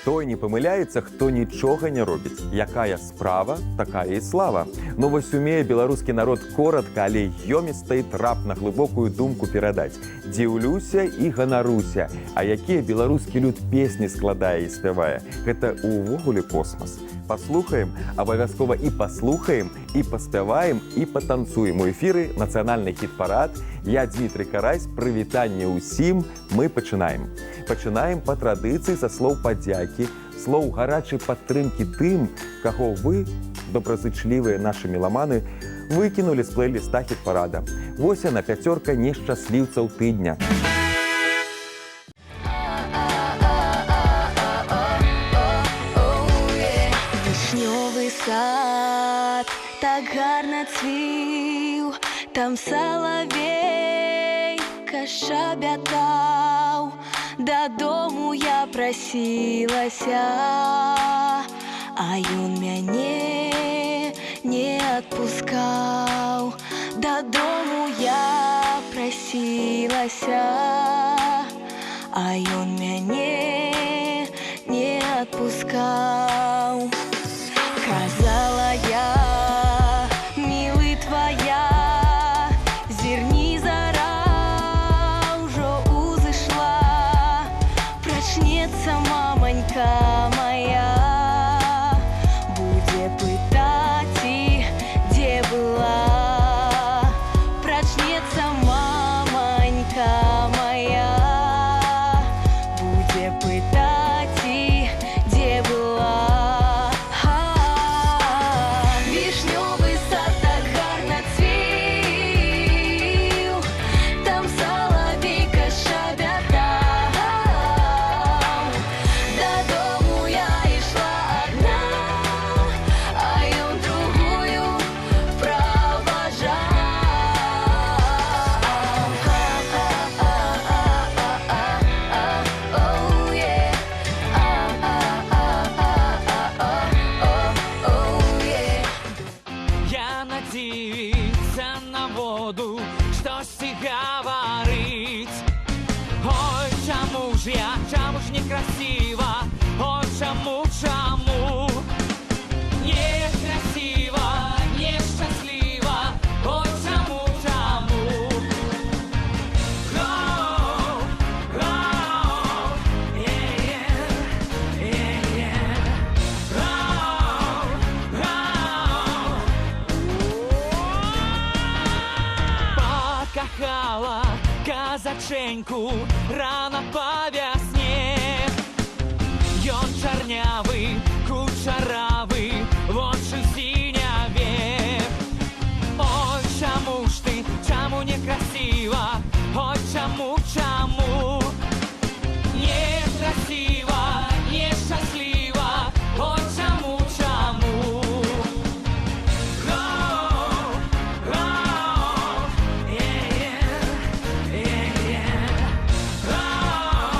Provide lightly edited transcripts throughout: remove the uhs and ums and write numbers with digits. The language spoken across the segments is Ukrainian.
Той не памыляецца, хто нічога не робіць. Якая справа, такая і слава. Ну вось умее беларускі народ коротка, але ёміста і трапна глыбокую думку перадаць. Дзіўлюся і ганаруся. А якія беларускі люд песні складае і спявае? Гэта увогуле космас. Паслухаем, абавязкова і паслухаем, і паспяваем, і патанцуем. У эфіры нацыянальны хіт-парад. Я Дмітрый Карась, прывітанне ўсім, мы пачынаем. Пачынаем па традыцыі са слоў падзякі, слоў гарачай падтрымкі тым, каго вы, добразычлівыя нашы меламаны, выкінулі з плейліста хіт-парада. Вось яна пяцёрка нешчасліўцаў тыдня. Вішнёвы сад так гарна цвіў, там салавейка шабятаў. Дадому я прасілася, а ён мяне не адпускаў. Дадому я прасілася, а ён мяне не адпускаў. Казала я, мілы твая, зірні зара ўжо узышла. Прачнецца маманька моя, будзе пытаць, дзе была. Прачнецца маманька моя, будзе пытаць, дзе была. Вішнёвы сад так гарна цвіў, там салавейка шабятаў. Дадому я ішла адна, а ён другую праважаў. Я надеюся на воду, штосьці гаварыць. Ой, чаму ж некрасіва, ой, чаму некрасіва, нешчасліва, ой, чаму Гоу, гоу, Гоу, гоу. Покахала казаченьку рано по вясне. Ён чарнявы, кучаравы, вочы сіняве. Ой, чаму ж ты, чаму некрасіва, ой, чаму некрасіва, нешчасліва, ой, чаму Гоу, гоу, Гоу,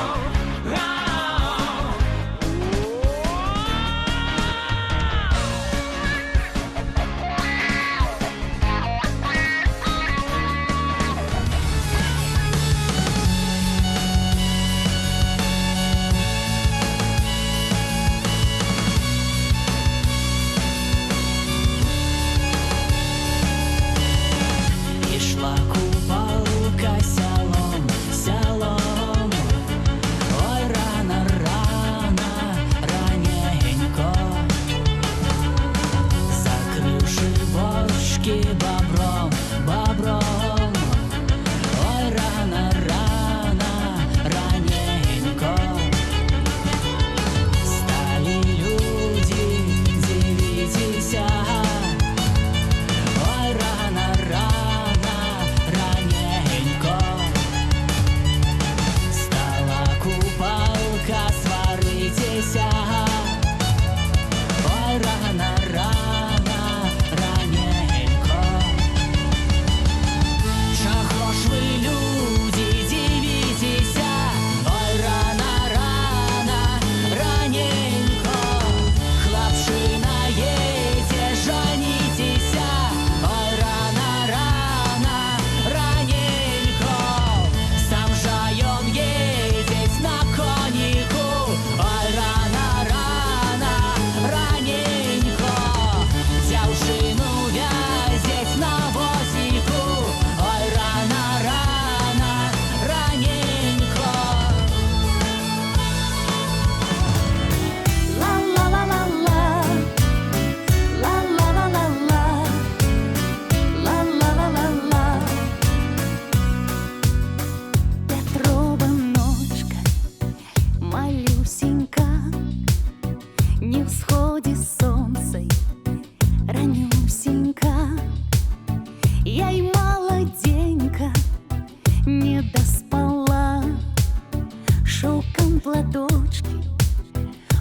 шелком платочки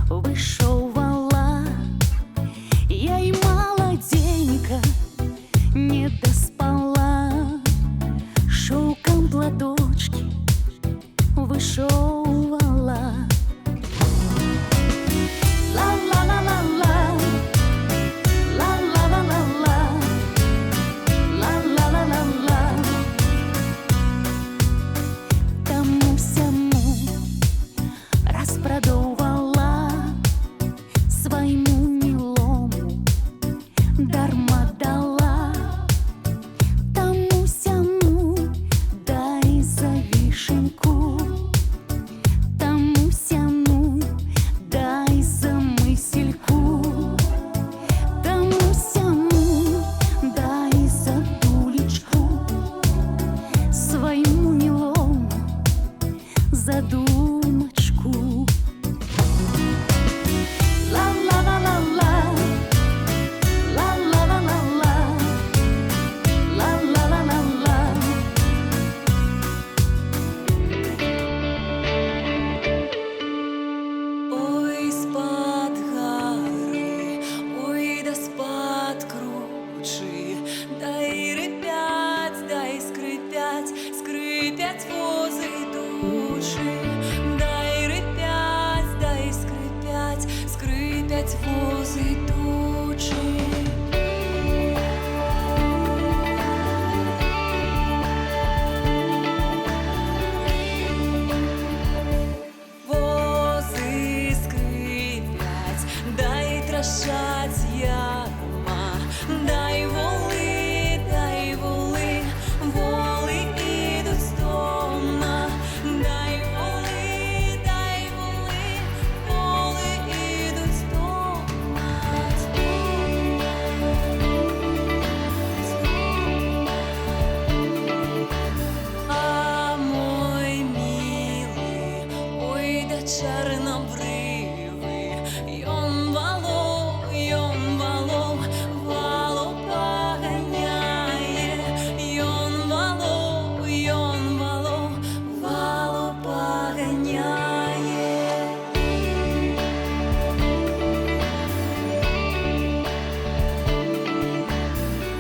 вышивала. Я и молоденько не доспала, шелком платочки вышивала. Ла-ла-ла-ла-ла, ла-ла-ла-ла-ла, ла-ла-ла-ла-ла. Тому-сяму распродавала своему милому, дарма дала. Тому-сяму дай за вишеньку, тому-сяму дай за мысельку, тому-сяму дай за тулечку, своему милому задумочку. Ла-ла-ла-ла-ла, ла-ла-ла-ла-ла, ла-ла-ла-ла-ла. Ой, з-пад гори, ой, да з-пад кручі, дай рипять, дай скрипять, скрипять вози душі, дай рипять, дай скрипять, скрипять вози душі. Вози скрипять, дай трощать ярма, дай воли, воли ідуть з дома, дай воли, воли ідуть з дома, з дома. А мой милый, ой, да чорнобривий, йон вало, вало поганяє, йон вало, вало поганяє.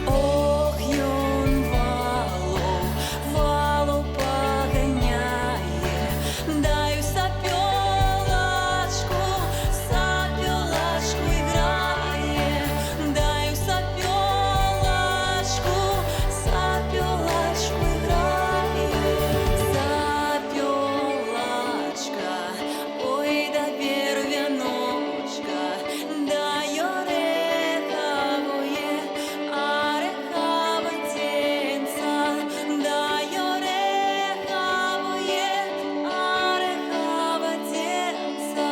Ох, йон вало поганяє, даю сапьолочку, сапьолочку іграє, даю сапьолочку, сапьолочку іграє. Сапьолочка, ой, да бервяночка, дай ореховое, орехово тенца, дай ореховое, орехово тенца.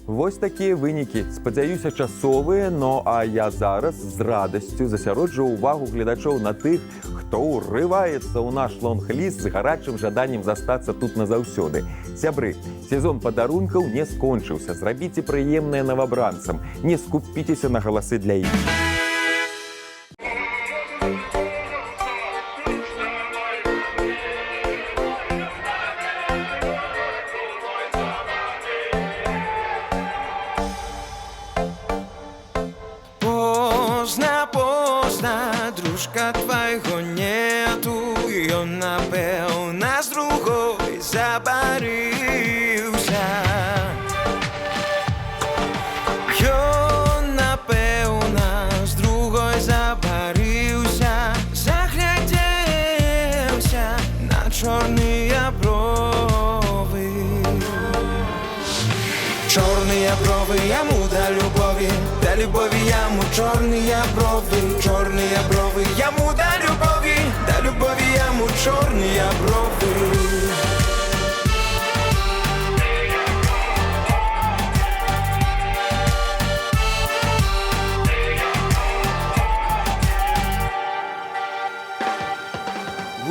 Вось такія вынікі, спадзяюся, часовыя, но а я зараз з радасцю засяроджу увагу гледачоў на тых, хто ўрываецца ў наш лонг-ліст з гарачым жаданнем застацца тут назаўсёды. Сябры, сезон падарункаў не скончыўся. Зрабіце прыемнае новабранцам, не скупіцеся на галасы для іх. Поздно, дружка твоего нету, и он, напевно, с другой забарился. Он, напевно, с другой забарился, загляделся на черные брови. Чорные брови йому до любові йому чорні брови йому до любові йому чорні брови.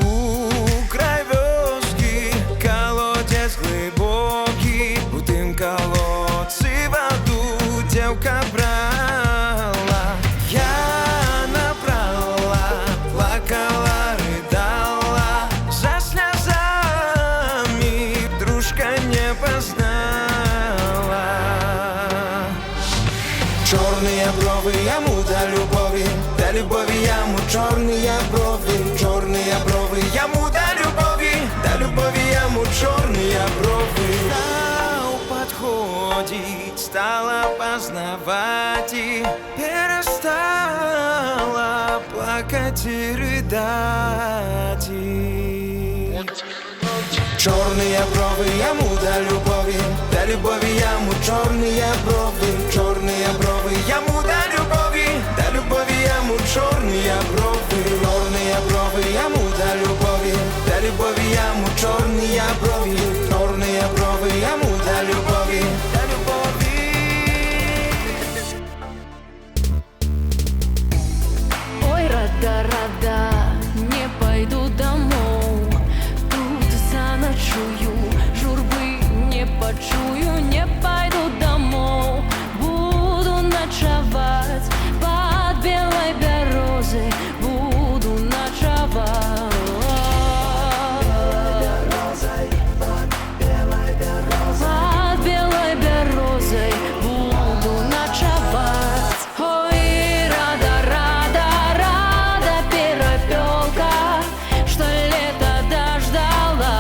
У край вёски колодец глибокий, у тым колодцы воду девка брала. Я набрала, плакала, рыдала, за слезы брови йому до любові, до любові йому чорні брови, чорні брови йому до любові йому чорні брови. Стал подходить, стала познавать и перестала плакать и рыдать. Чорні брови йому до любові йому чорні брови йому до любові йому чорні брови йому до любові йому чорні брови йому до любові. Ой, рада, не пойду домой. Тут заночую, журбы не почую. Не пойду домой, буду ночевать под белой березой. Буду ночевать под белой березой. Буду ночевать. Ой, рада, перепелка, что лето дождала.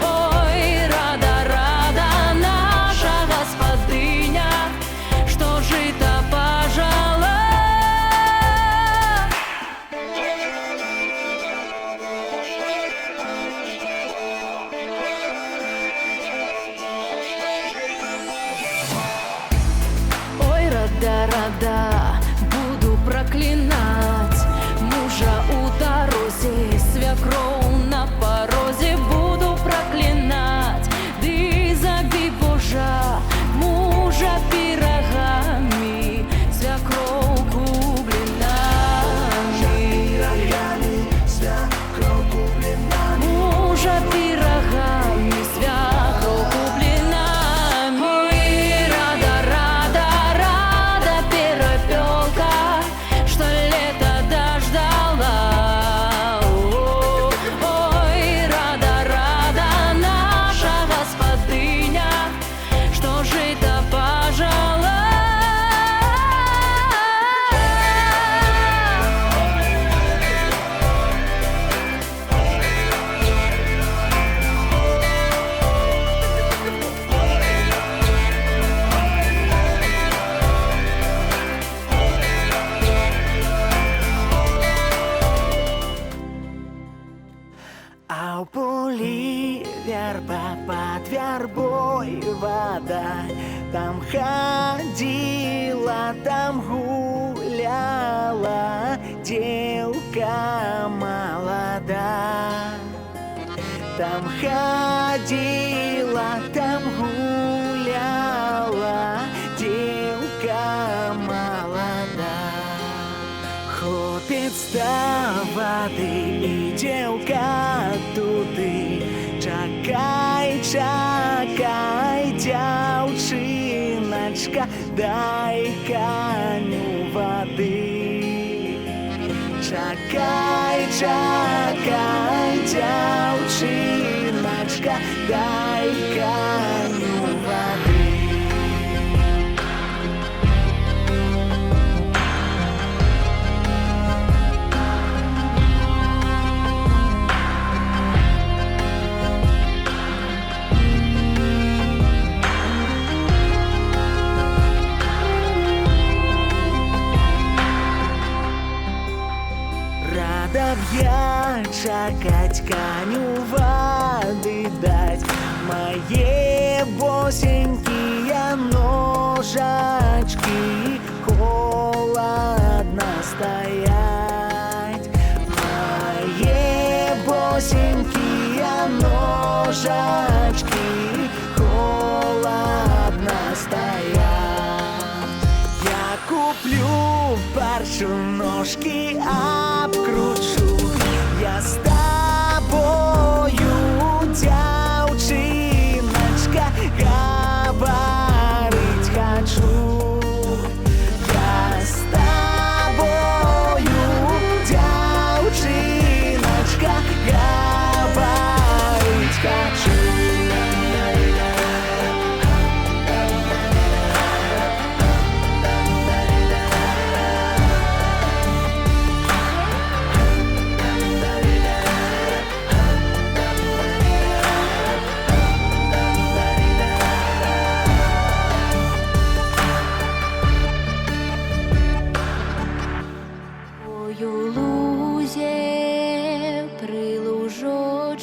Ой, рада, наша господыня, что жито пожала. Ой, рада, буду проклинать мужа у дорозе, свекровь на порозе. Буду проклинать, ды забей Божа, мужа пирогами, свекровь кублинами. Мужа пирогами, свекровь кублинами. Ой, рада, перепелка, что лето дождала. Ой, рада, наша господыня, что жито пожала. А у полі верба под вербой вода. Там ходила, там гуляла девка молода. Там ходила, там гуляла девка молода. Хлопец до воды и девка туды. Чакай, девчиночка, дай коню воды. Чакай, девчиночка, дай коню воды. Рада б я чакать коню воды дать, мои босенькие ножачки холодно стоять. Мои босенькие ножачки холодно стоять. Я куплю парчу ножки, обкручу. Я с тобою, девчиночка, говорить хочу. Я с тобою, девчиночка, говорить хочу.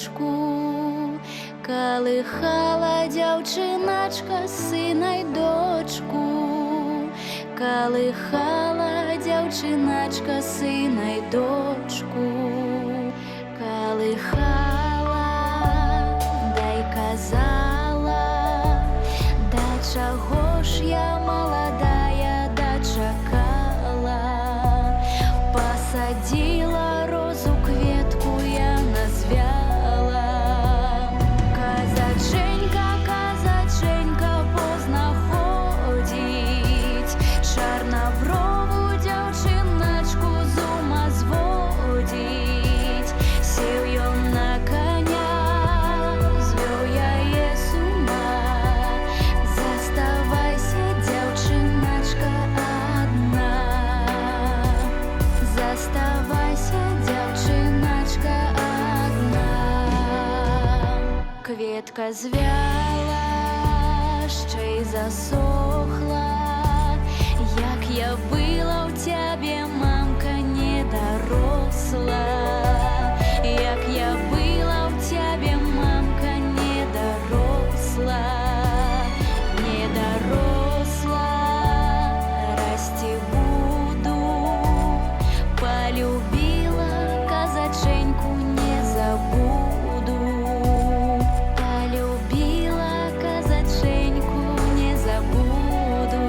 дочку, калихала дівчиначка сина й дочку, калихала дівчиначка сина й дочку, калихала, да й казала, да чого ж я молодая дочекала, посадила розу кветку я назвяла. Казаченька, казаченька поздно ходить, чорноброву дівчиначку з ума зводить. Сів ён на коня, звел я є з ума, заставайся, дівчиначка одна, заставайся, дівчиначка одна. Кветка звяла, ще й засохла, як я була в тебе, мамка, не доросла, як я була в тебе, мамка, не доросла, не доросла, расти буду, полюбила казаченьку, не забуду, полюбила казаченьку, не забуду.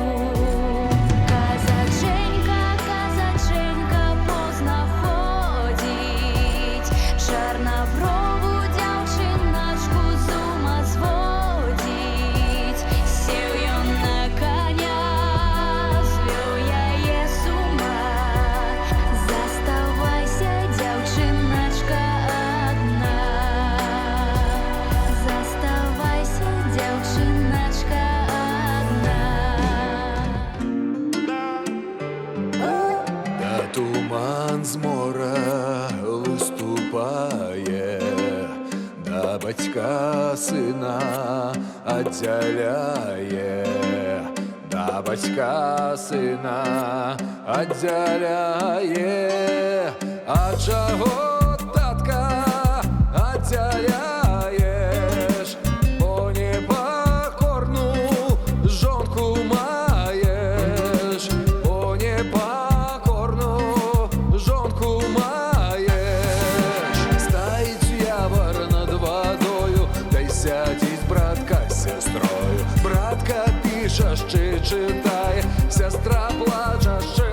Казаченька, казаченька поздно ходить, чорноброву дівчиначку з ума зводить. Сів ён на коня, звел я є з ума, заставайся, дівчиначка одна, заставайся, дівчиначка одна. Та туман з мора виступає, да батька сина отділяє, да батька сина отділяє. А чого татка отділяєш? Бо непокорну жонку маєш, бо непокорну жонку маєш. Стоїть явор над водою, та й сядіть братка з сестрою. Братка пише, ще читає, сестра плаче, ще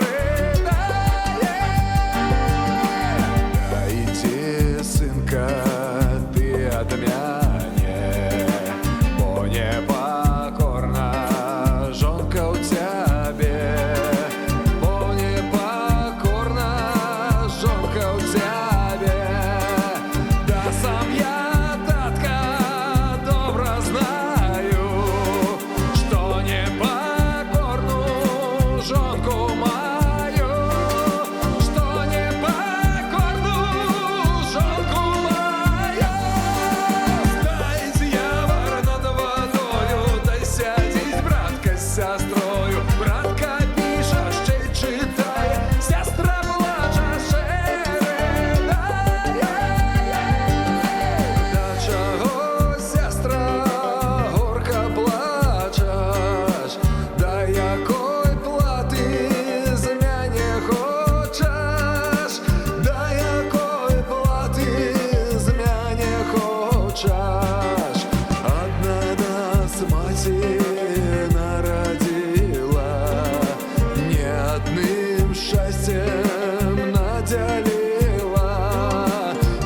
ридає. Да иди, сынка, ты от мяне, бо непокорна жонка у тебе, бо непокорна жонка у тебе. Да сам я, татка, добро знаю, что непокорну жонку мою, что непокорну жонку мою. Стоїть явор над водою, та й сядіть братка з сестрою. Братка пише, ще й читає, сестра плаче, ще ридає. Да чого, сестра, горько плачеш? Да якої плати з мене хочеш? Да якої плати з мене хочеш? Одна нас мати народила, не одним счастьем наделила,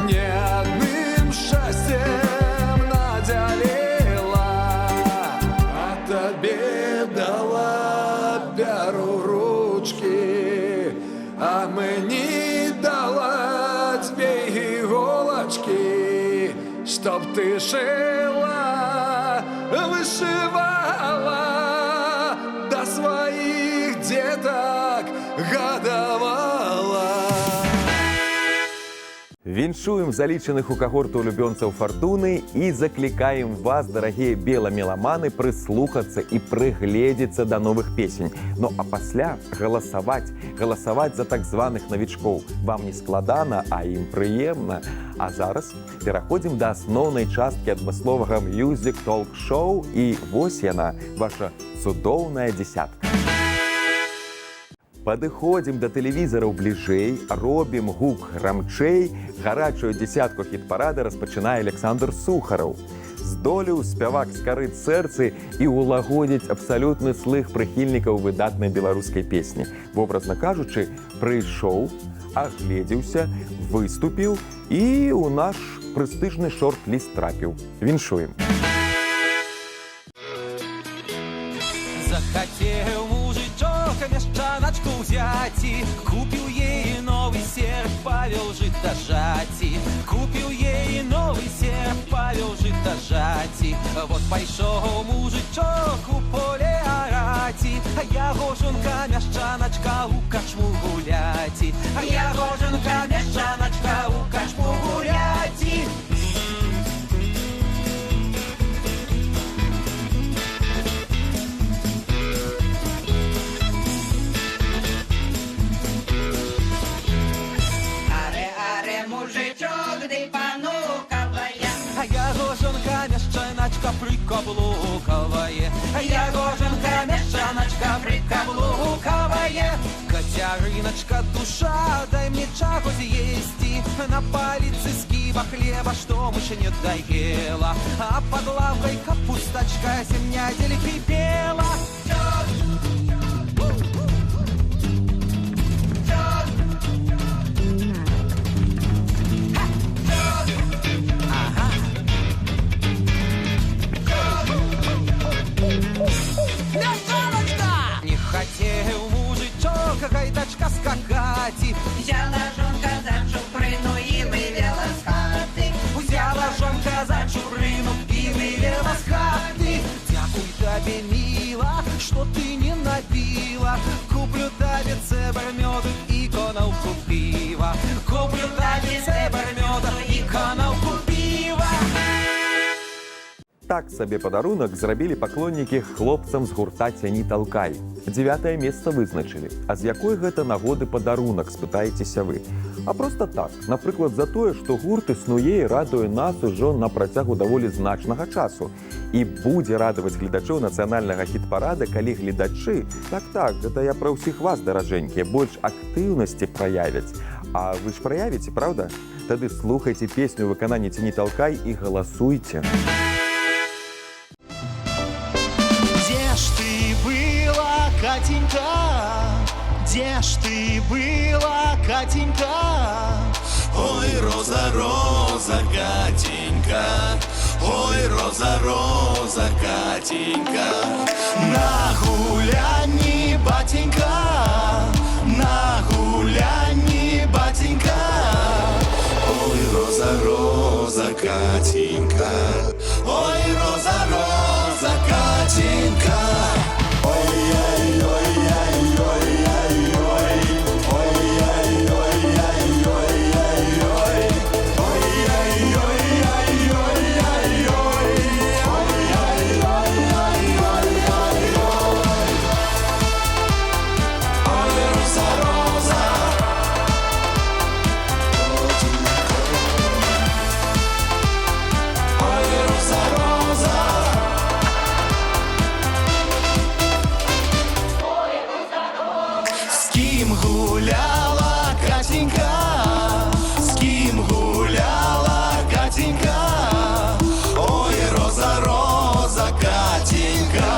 не одним счастьем наделила. А тобі дала перу ручки, а мені дала дві іголочки, чтоб ты шила, вышивала, до своих деток годовала. Віншуем залічаных у кагорту улюбёнцаў фартуны і заклікаем вас, дарагія беламеламаны, прыслухацца і прыгледзецца да новых песень. Ну а пасля галасаваць за так званых навічкоў. Вам не складана, а ім прыемна. А зараз пераходзім да асноўнай часткі адмысловага мюзік-толк-шоу, і вось яна, ваша цудоўная дзесятка. Падыходзім да тэлевізараў бліжэй, робім гук грамчэй. Гарачую дзесятку хіт-парады распачынае Александр Сухараў. Здолеў спявак скарыць сэрцы і ўлагодзіць абсалютны слых прыхільнікаў выдатнай беларускай песні. Вобразна кажучы, прыйшоў, агледзеўся, выступіў і ў наш прэстыжны шорт-ліст трапіў. Віншуем. Захотел мужичок мяшчаначку взяти, купил ей новый серп, повел жить дожати. Купил ей новый серп, повел жить дожати. Вот пошел мужичок у поле орати, а я гоженка мяшчаначка у качму гуляти. А я гоженка мяшчаначка у качму гуляти. Прикаблуковая, я гоженка мяшчаначка прикаблуковая. Котярыночка, душа, дай мне чаго з'есці. На паліцы сківа хлеба, што мыша не даела, а под лавкой капусточка земнядзель кипела. Не хотел мужичок гайдачка скакать, Взяла жонка за чуприну і вивела з хати. взяла жонка за чурину и вывела с хаты. Дякуй тебе, мила, что ты не набила. Куплю тебе цебр меду и коновку пива. Куплю тебе цебр меду и коновку пива. Так сабе падарунак зрабілі паклоннікі хлопцам з гурта «Цяні талкай». 9-е месца вызначылі. А з якой гэта нагоды падарунак, спытаецеся вы? А проста так, напрыклад, за тое, што гурт існуе і радуе нас ужо на працягу даволі значнага часу. І будзе радаваць гледачоў нацыянальнага хіт-парада, калі гледачы, так, гэта я пра ўсіх вас, даражэнькія, больш актыўнасці праявяць. А вы ж праявіце, праўда? Тады слухайце песню ў выкананні «Цяні талкай» і галасуйце. Где ж ты была, Катенька? Где ж ты была, Катенька? Ой, роза, роза, Катенька, ой, роза, роза, Катенька. На гулянні, батенька, на гулянні, батенька. Ой, роза, роза, Катенька, ой, роза, роза, Катенька. С ким гуляла Катенька? С ким гуляла Катенька? Ой, роза, роза, Катенька,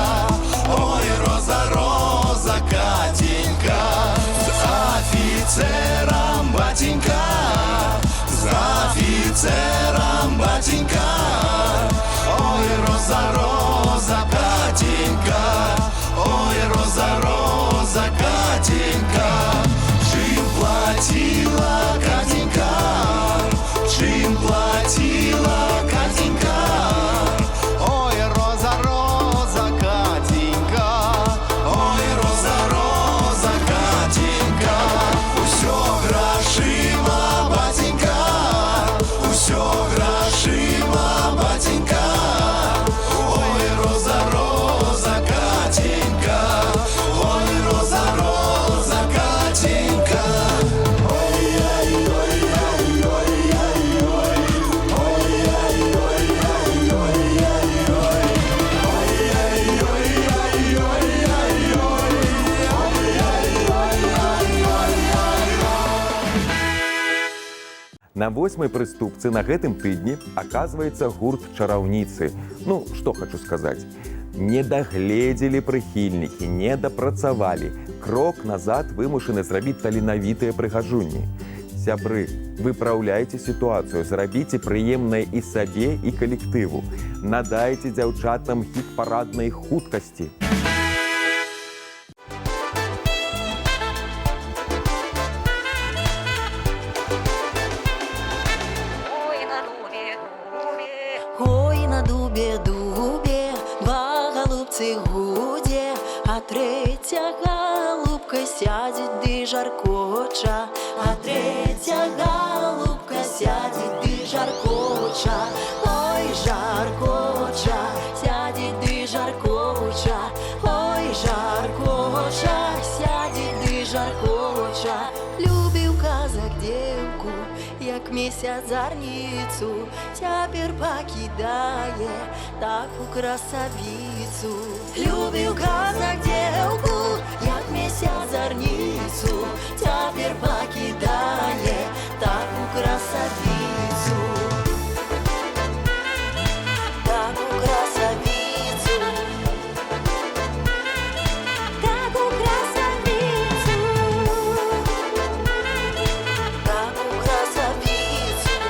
ой, роза, роза, Катенька. С офицером, батенька, С офицером, батенька. Ой, роза, роза, Катенька, ой, роза, роза, Катенька. чим платила Катенька? Чим платила Катенька? Ой, роза, роза, Катенька. Ой, роза, роза, Катенька. Усё грашыма, батенька. На 8-й прыступцы на гэтым тыдні аказваецца гурт чараўніцы. Ну, што хочу сказаць. Не дагледзелі прыхільнікі, не дапрацавалі. Крок назад вымушаны зрабіць таленавітыя прыгажуні. Сябры, выпраўляйце сітуацыю, зрабіце прыемнае і сабе, і калектыву. Надайце дзяўчатам хіт-параднай хуткасці. Ой, на дубе, дубе, два голубцы гуде, а третья голубка сядет, ды жаркоча, а третья голубка сядет, ды жаркоча, ой, жаркоча, сядет, ды жаркоча, ой, жаркоча, сядет, ды жаркоча. Любил казак девку, як месяц зарницу, теперь покидає таку красавицу. Любил казак девку, як месяц зарницу, теперь покидає таку красавицу. Таку красавицу. Таку красавицу. Таку красавицу.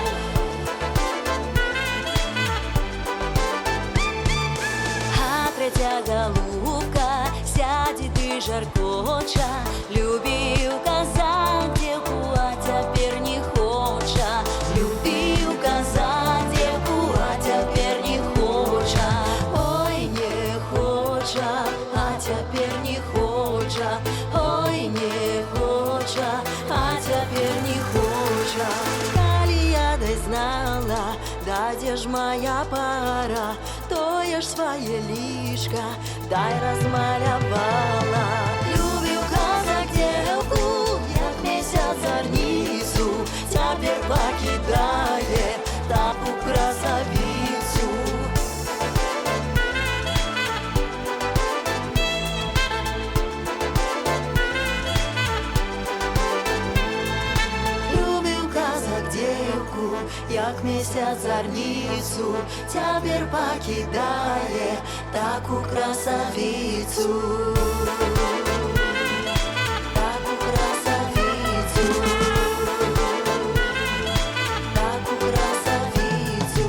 А третья голубка сядет и жаркоча, любил казак девку, а теперь не хоча. Любил казак девку, а теперь не хоча. Ой, не хоча, а теперь не хоча. Ой, не хоча, а теперь не хоча. Коли я дай знала, да где ж моя пара, то я ж своє лишка дай размалявала. Любил казак девку, як месяц зарницу, теперь покидає таку красавицу. Любил казак девку, як месяц зарницу, теперь покидає таку красавицу. Таку красавицу. Таку красавицу.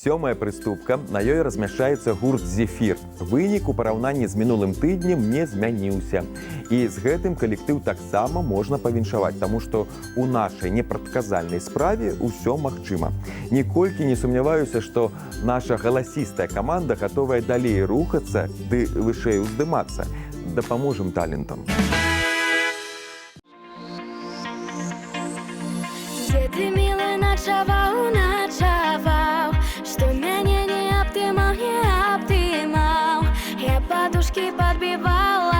7-я прыступка, на ёй размяшчаецца гурт «Зефір». Вынік у параўнанні з мінулым тыднем не змяніўся. І з гэтым калектыў таксама можна павіншаваць, таму што у нашай непрадказальнай справе ўсё магчыма. Ніколькі не сумняваюся, што наша галасістая каманда гатовая далей рухацца ды вышэй уздымацца. Дапаможам талентам. Где ты, милый, ночевал, ночевал, что меня не обтымал, не обтымал. Я подушки подбивала,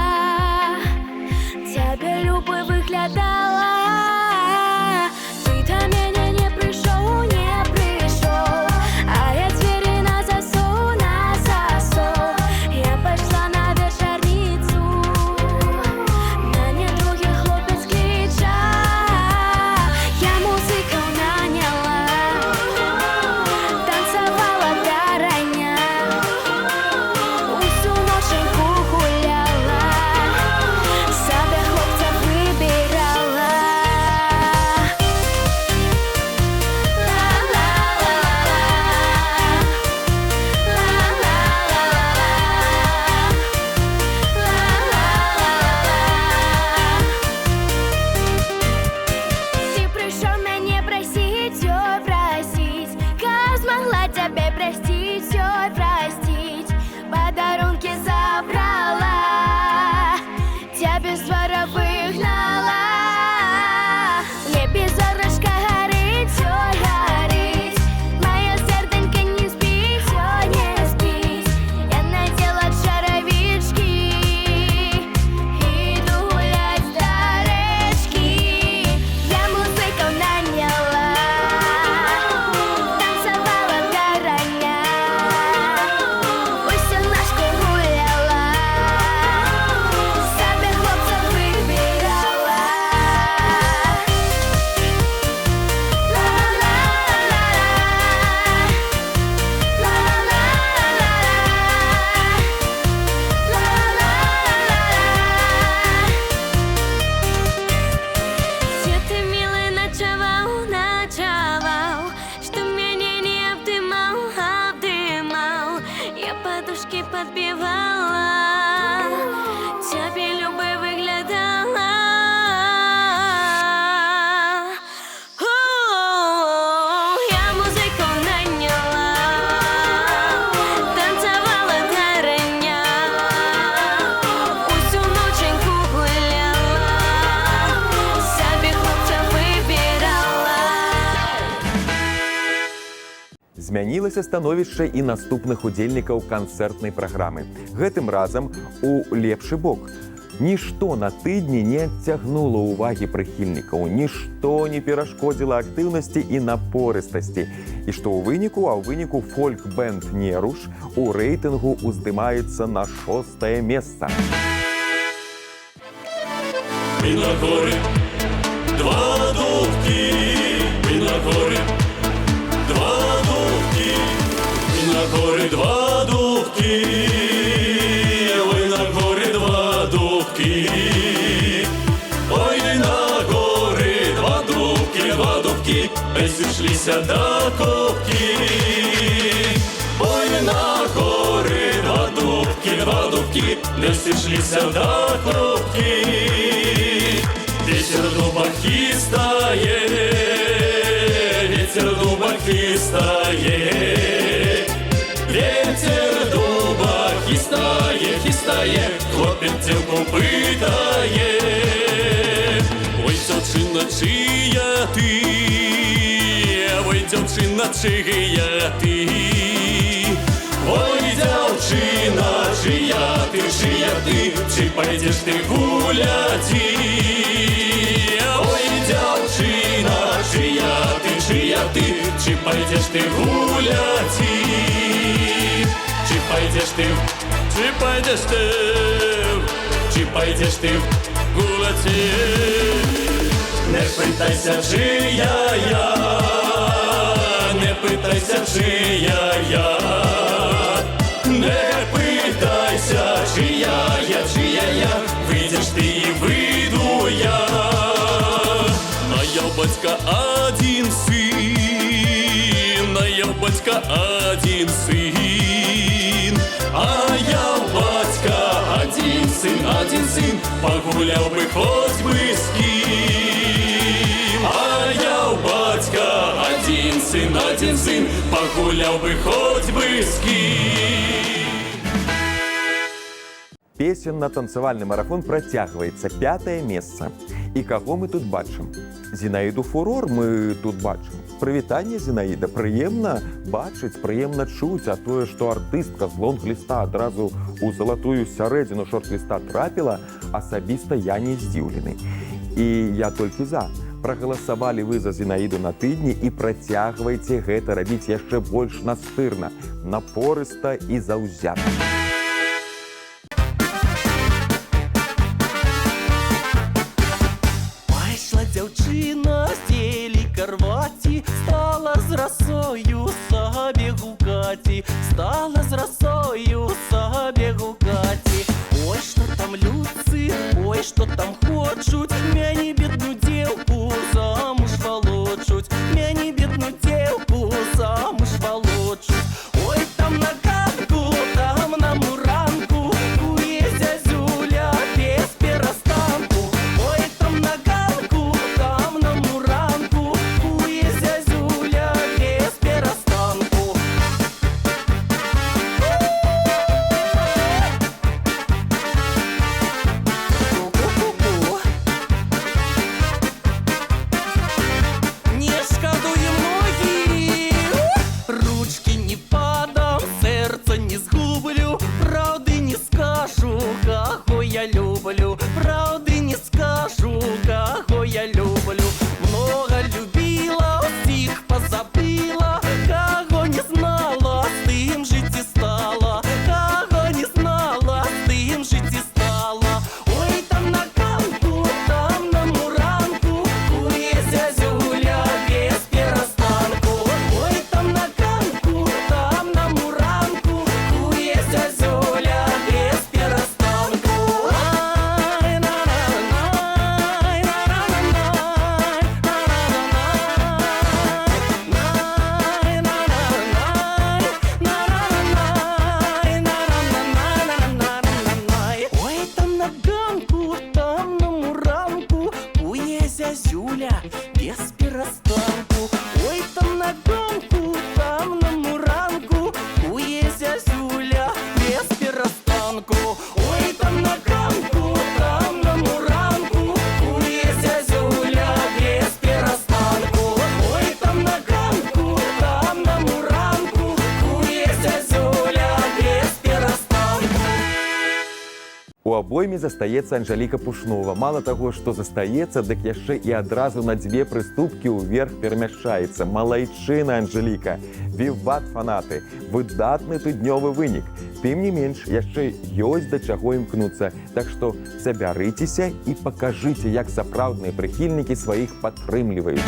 тебе любовь выглядала. Ты до меня не пришел, не пришел, а я двери на засов, на засов. Я пошла на вечерницу, Змянілася становішча і наступных удзельнікаў канцэртнай праграмы. Гэтым разам у лепшы бок. Нішто на тыдні не адцягнула ўвагі прыхільнікаў, нішто не перашкодзіла актыўнасці і напорыстасці. І што ў выніку фольк-бэнд «Неруш» у рэйтынгу уздымаецца на 6-е месца. Мы на горы, два дубки, мы на горы, два дубки, мы на горы, два дубки, ой, на горы, два дубки, ой, на горы, два дубки, присушлися до копки, ой, на горы, два дубки, присушлися до копки. Ветер в дубах хистает, ветер в дубах хистает, ветер в дубах хистает, хлопец девку пытает. Ой, девчина, чия ты, ой, девчина, чия ты, ой, девчина, чия ты, чи пойдешь ты гулять? Ой, девчина, чия ты, чи пойдешь ты гулять? Чи пойдешь ты, чи пойдешь ты, чи пойдешь ты гулять? Не питайся, чия я, не питайся, чия я, не питайся, чия я, вийдеш ти і вийду я. А я у батька один сын, а я у батька один сын, а я у батька один сын, погулял бы хоть бы с кем. А я у батька один сын, погулял бы хоть бы с кем. Песенна-танцавальны марафон працягваецца, 5-е месца. І каго мы тут бачым? Зінаіду Фурор мы тут бачым. Прывітанне, Зінаіда, прыемна бачыць, прыемна чуць, а тое, што артыстка з лонг-ліста адразу ў залатую сярэдзіну шорт-ліста трапіла, асабіста я не здзіўлены. І я толькі за. Прагаласавалі вы за Зінаіду на тыдні і працягвайце гэта рабіць яшчэ больш настырна, напорыста і заўзята. Дзяўчына здзелі карваці, стала з расою сабе гукаці, стала з расою сабе гукаці. Ой, што там людцы, ой, што там хочуць, мяне бедную дзеўку замуж валочуць, мяне бедную дзеўку замуж валочуць. Ой, там на ганку, там на муранку, куе зязюля без перастанку. Ой, там на ганку, там на муранку, куе зязюля без перастанку. Ку-ку-ку-ку. абойме застаецца Анжеліка Пушнова. Мало таго, што застаецца, дык яшчэ і адразу на 2 прыступкі ўверх перамяшчаецца. Малайчына, Анжеліка. Віват, фанаты. Выдатны тыднёвы вынік. Тым не менш, яшчэ ёсць да чаго імкнуцца. Так што забярыцеся і пакажыце, як сапраўдныя прыхільнікі сваіх падтрымліваюць.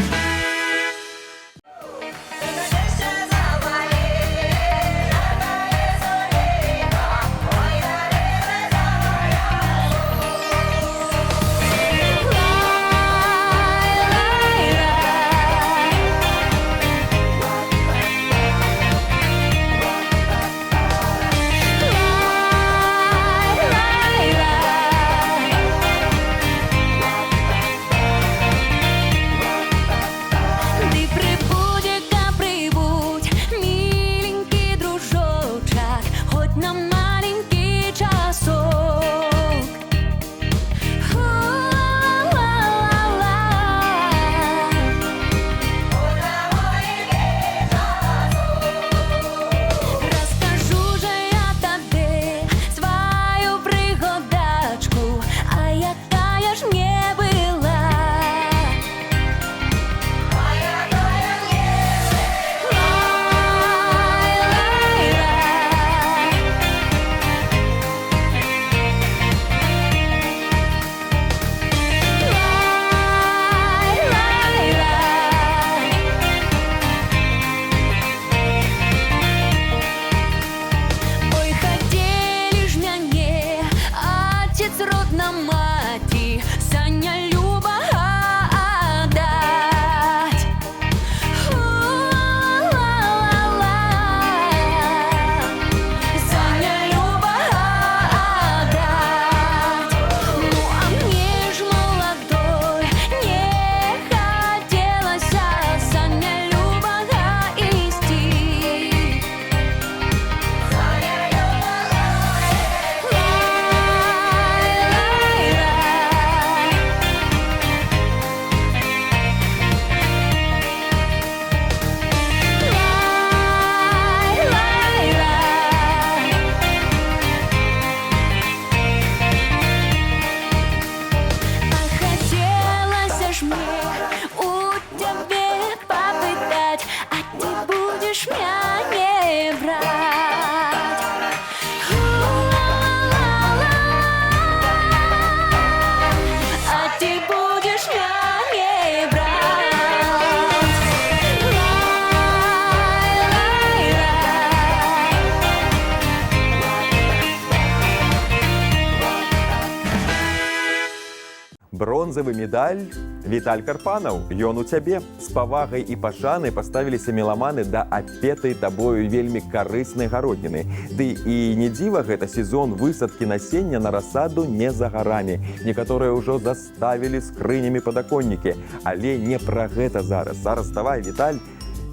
Бронзавы медаль Віталь Карпанаў. Ён у цябе. З павагай і пашанай паставіліся меламаны да апетай табою вельмі карыснай гародніны. Ды і не дзіва, гэта сезон высадкі насення на расаду не за гарамі. Некаторыя ўжо заставілі скрынямі падаконнікі. Але не пра гэта зараз. Зараз давай, Віталь,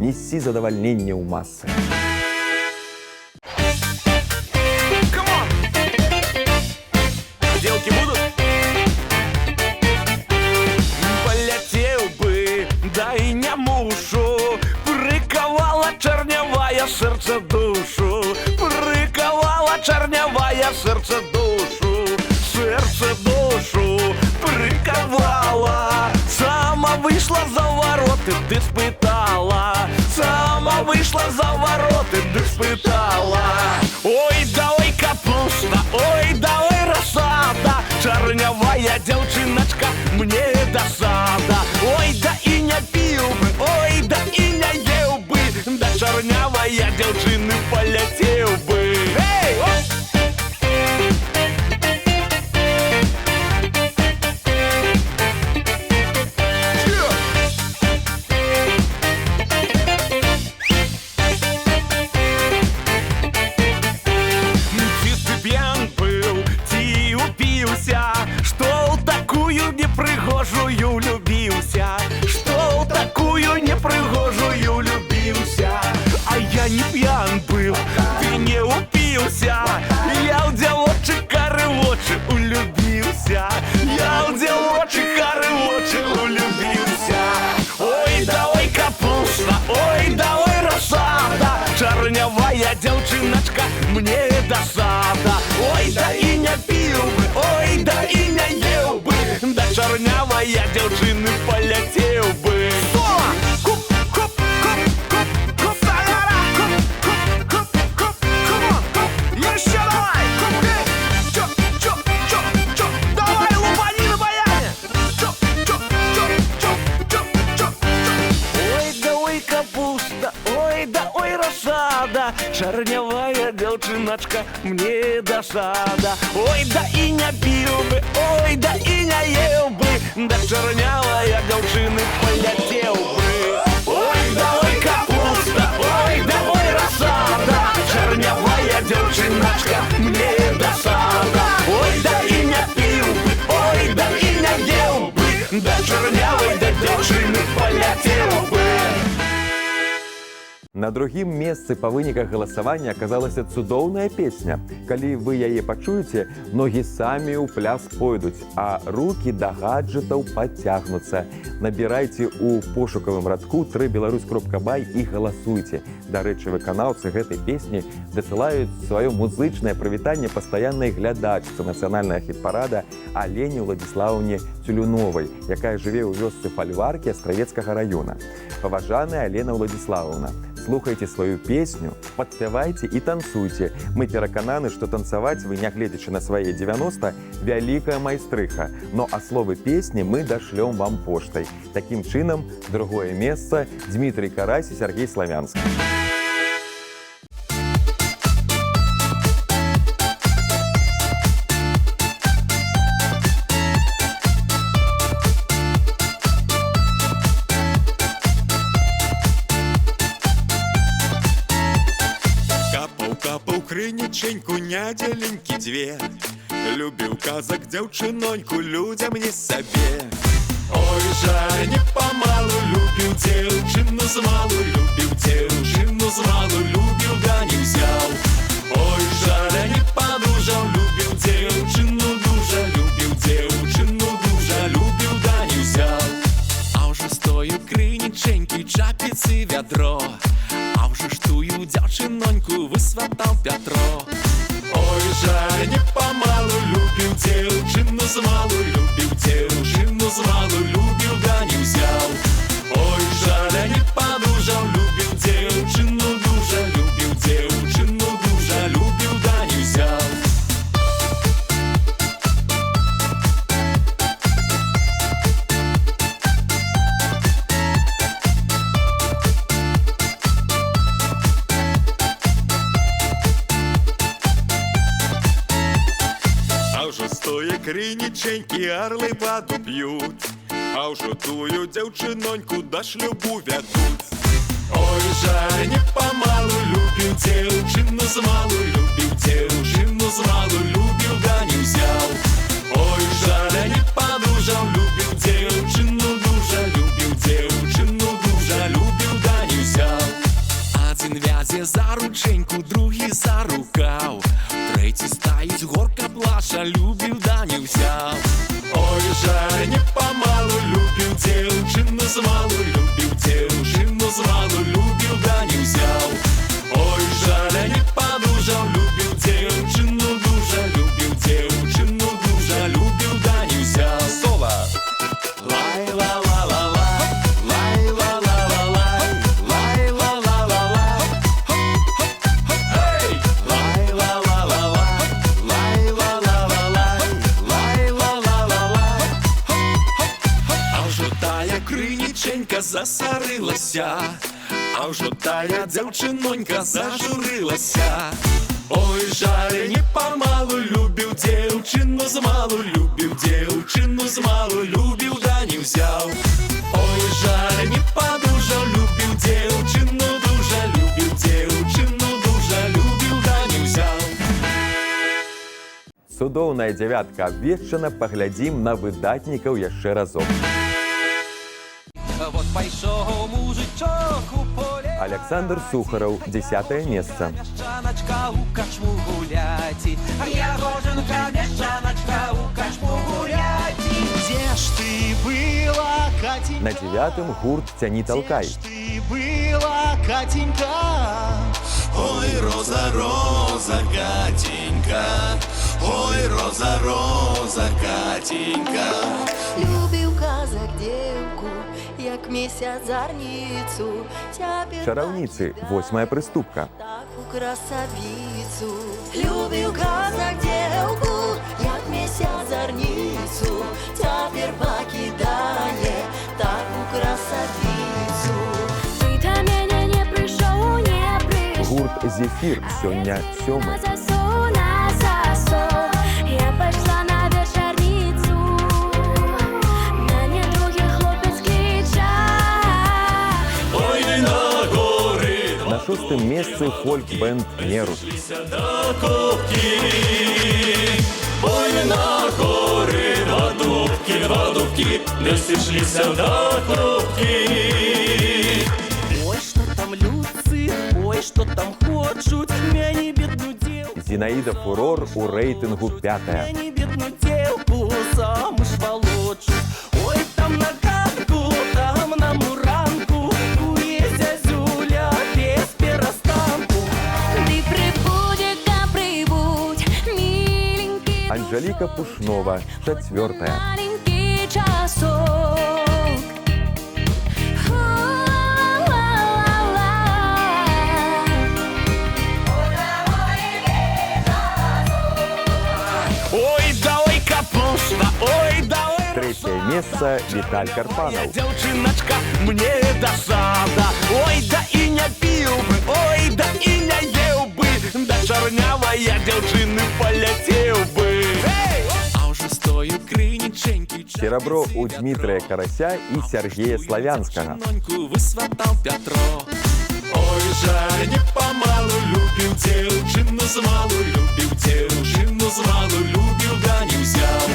несі задавальненне ў масы. Сделки будут? Да и не мушу, приковала чернявая сердце душу, приковала чернявая сердце душу, приковала. Сама вышла за вороты, ты спытала, сама вышла за вороты, ты спытала. Ой, да ой, капуста, ой, да ой, рассада, чернявая девчиночка, мне досада. Ой, да и не пил бы, ой, да и не ел бы, да чернявая девчины полетел бы. Эй, Ты пьян был, ты упился, что такое? чарнявая дзяўчыны паляцеў бы. Еще давай! Давай, лупани на баяне! Ой, да ой, капуста, ой, да ой, рассада, чарнявая дзяўчыначка, мне досада. Ой, да и не пил бы, ой, да и не ел бы, да чарнявая дзяўчыны паляцеў бы. Ой, да ой, капуста, ой, да ой, рассада, чарнявая дзяўчыначка, мне досада. Ой, да и не пил бы, ой, да и не ел бы, да чарнявай да дзяўчыны паляцеў бы. На другім месцы па выніках галасавання аказалася цудоўная песня. Калі вы яе пачуеце, ногі самі ў пляс пойдуць, а рукі да гаджетаў пацягнуцца. Набірайце ў пошукавым радку 3belarus.by і галасуйце. Дарэчы, выканаўцы гэтай песні дасылаюць сваё музычнае прывітанне пастаяннай глядачцы нацыянальнага хіт-парада Алені Ўладзіслаўне Цюлюновай, якая жыве ў вёсцы Фальваркі Астравецкага раёна. Паважаная Алена Ўладзіслаўна, слухайце сваю песню, падпявайце і танцуйце. Мы перакананы, што танцаваць вы, нягледзячы на свае 90, вялікая майстрыха. Ну а словы песні мы дашлём вам поштай. Такім чынам, другое месца Дмітрый Карась і Сергей Славянскі. Крыніченьку нядзеленькі дзве, любіў казак дзяўчыноньку, людзям не сабе. Ой, жаль, не памалу любіў дзяўчыну змалу, любіў дзяўчыну змалу, любіў, да не ўзяў. Ой, жаль, не падужаў, любіў дзяўчыну дужа, любіў дзяўчыну дужа, любіў, да не ўзяў. А ўжо стою крыніченькі, чапіцы вядро, а ўжо ж тую дзяўчыноньку высватаў Пятро. Ой, жаль, не памалу любіў дзяўчыну змалу, любіў дзяўчыну змалу, любіў, да не ўзяў. Ой, жаль, не падужаў, любіў дзяўчыну дужа, любіў дзяўчыну дужа, любіў, да не ўзяў. Крыніченькі арлы ваду п'ють, а ўжо тую дзяўчыноньку да шлюбу вядуць. Ой, жаль, не памалу любіў дзяўчыну змалу, любіў дзяўчыну змалу, любіў, да не ўзяў. Ой, жаль, не падужаў, любіў дзяўчыну дужа, любіў дзяўчыну дужа, любіў, да не ўзяў. Адзін вязе за рученьку, другі за рукаў, трэці стаіць горка плаша, любіў, да не ўзяў. Ой, жаль, не памалу любіў дзяўчыну змалу, любіў дзяўчыну змалу, любіў, да не ўзяў. Ой, жаль, не падужаў, любіў дзяўчыну дужа, любіў дзяўчыну дужа, любіў, да не ўзяў. Соло! Лай-ла-ла-ла-лай, лай-ла-ла-ла-лай, лай-ла-ла-ла-лай. Эй! Лай-ла-ла-ла-лай, лай-ла-ла-ла-лай, лай-ла-ла-ла-лай. А ўжо тая крыніченька засарылася, а ўжо тая дзяўчынонька зажурылася. Ой, жаль, не памалу любіў дзяўчыну змалу, любіў дзяўчыну змалу, любіў, да не ўзяў. Ой, жаль, не падужаў, любіў дзяўчыну дужа, любіў дзяўчыну дужа, любіў, да не ўзяў. Цудоўная дзявятка абвешчана, паглядзім на выдатнікаў яшчэ разок. Вот пайшоў мужичок у поле, Александр Сухараў, 10-е месца. Мяшчаначка у качму гуляці, Ягожанка, мяшчаначка у качму гуляці. Дзе ж ты была, Катенька? На 9-м гурт «Цяні талкай». Дзе ж ты была, Катенька? Ой, роза, роза, Катенька, Ой, роза, роза, Катенька. Любив казак дівку, як місяць зарніцу. Чараўніцы, 8 прыступка. Таку красавіцу. Любив казак дівку, як місяць зарніцу. Цяпер пакідае таку красавіцу. Ты до мяне не прыйшоў, не прыйшоў. Гурт «Зефір» сёння 7. На засол, я пайшла на вечарніцу. Мяне другі хлопец кліча. Ой, на горы, На 6 месцы фольк-бэнд «Нерус». до кубки. Ой, на горы, два дубки, не сышліся до крупки. Ой, что там люцы, ой, что там хочуть, мяне бедну девку, Зінаїда Фурор у рэйтынгу 5. мяне бедну девку замуж волочу. Ой, там на ганку, там на муранку, куе зязюля без перестанку. Ты прибудь, да прибудь, миленький. Анжеліка Пушнова, 4. Маленький часок. Ла-ла-ла-ла. Ой, да ой, капуста, ой, да ой, 3 месца Віталь Карпанаў. девчиночка, мне досада. Ой, да и не пил бы, ой, да и не ел бы, да чорнявая девчины полетел бы. А уже стою крыниченьки, Серабро у Дмітрыя Карася і Сергея Славянскага. Ноньку высватал Петро. Ой, жаль, не помалу любил девчину змалу, любил девчину змалу, любил, да не взял.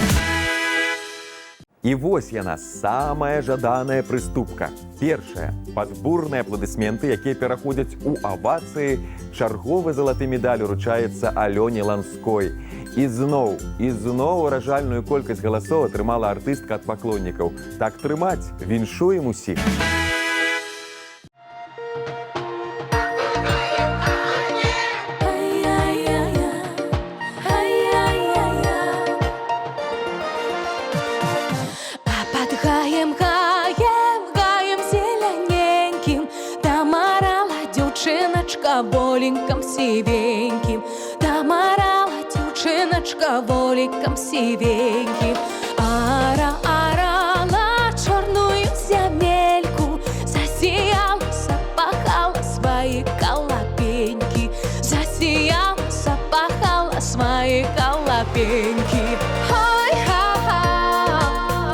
І вось яна, самая жаданая прыступка. Першая, пад бурныя апладысменты, якія пераходзяць у авацыі, чарговы залаты медаль уручаецца Алёне Ланской. І зноў уражальную колькасць галасоў атрымала артыстка ад паклоннікаў. Так трымаць, віншуем усіх. А под гаем зелененьким там орала дзяўчыначка волікам сівенькім. Там орала дзяўчыначка волікам сівенькім. Орала чорную зямельку, засіяла, запахала свае калапенькі. Засіяла, запахала свае калапенькі. Ой, ха-ха,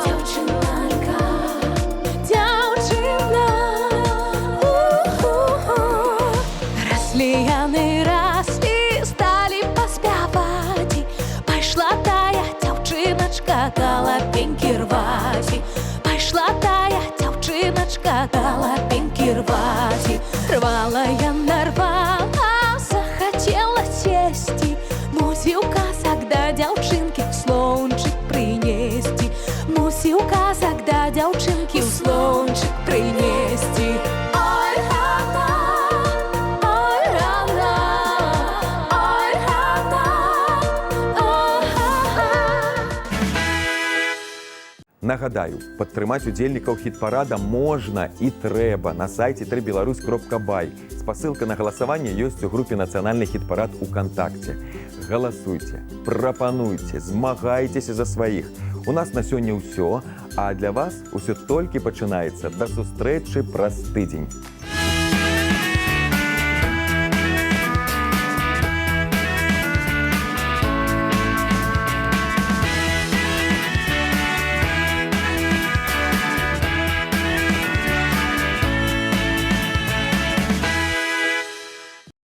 дзяўчыначка, дзяўчына, у-ху-ху. Раслі яны, раслі, сталі паспяваць. Пайшла тая дзяўчыначка калапенькі рваць. Пайшла тая дзяўчыначка калапенькі рваць. Рвала яна, рвала, захацела сесці. Мусіў казак да дзяўчынкі слоўнчык прынесці. Мусіў казак да дзяўчынкі слоўнчык прынесці. Ой, га-га, ой, га-га, ой, га-га, ой, га-га. Нагадаю, падтрымаць удзельнікаў хіт-парада можна і трэба на сайце www.беларусь.бай. Спасылка на галасаванне ёсць у групе «Нацыянальны хіт-парад» УКонтакце. Галасуйце, прапануйце, змагайцеся за сваіх. У нас на сёння ўсё, а для вас усё толькі пачынаецца. Да сустрэчы праз тыдзень.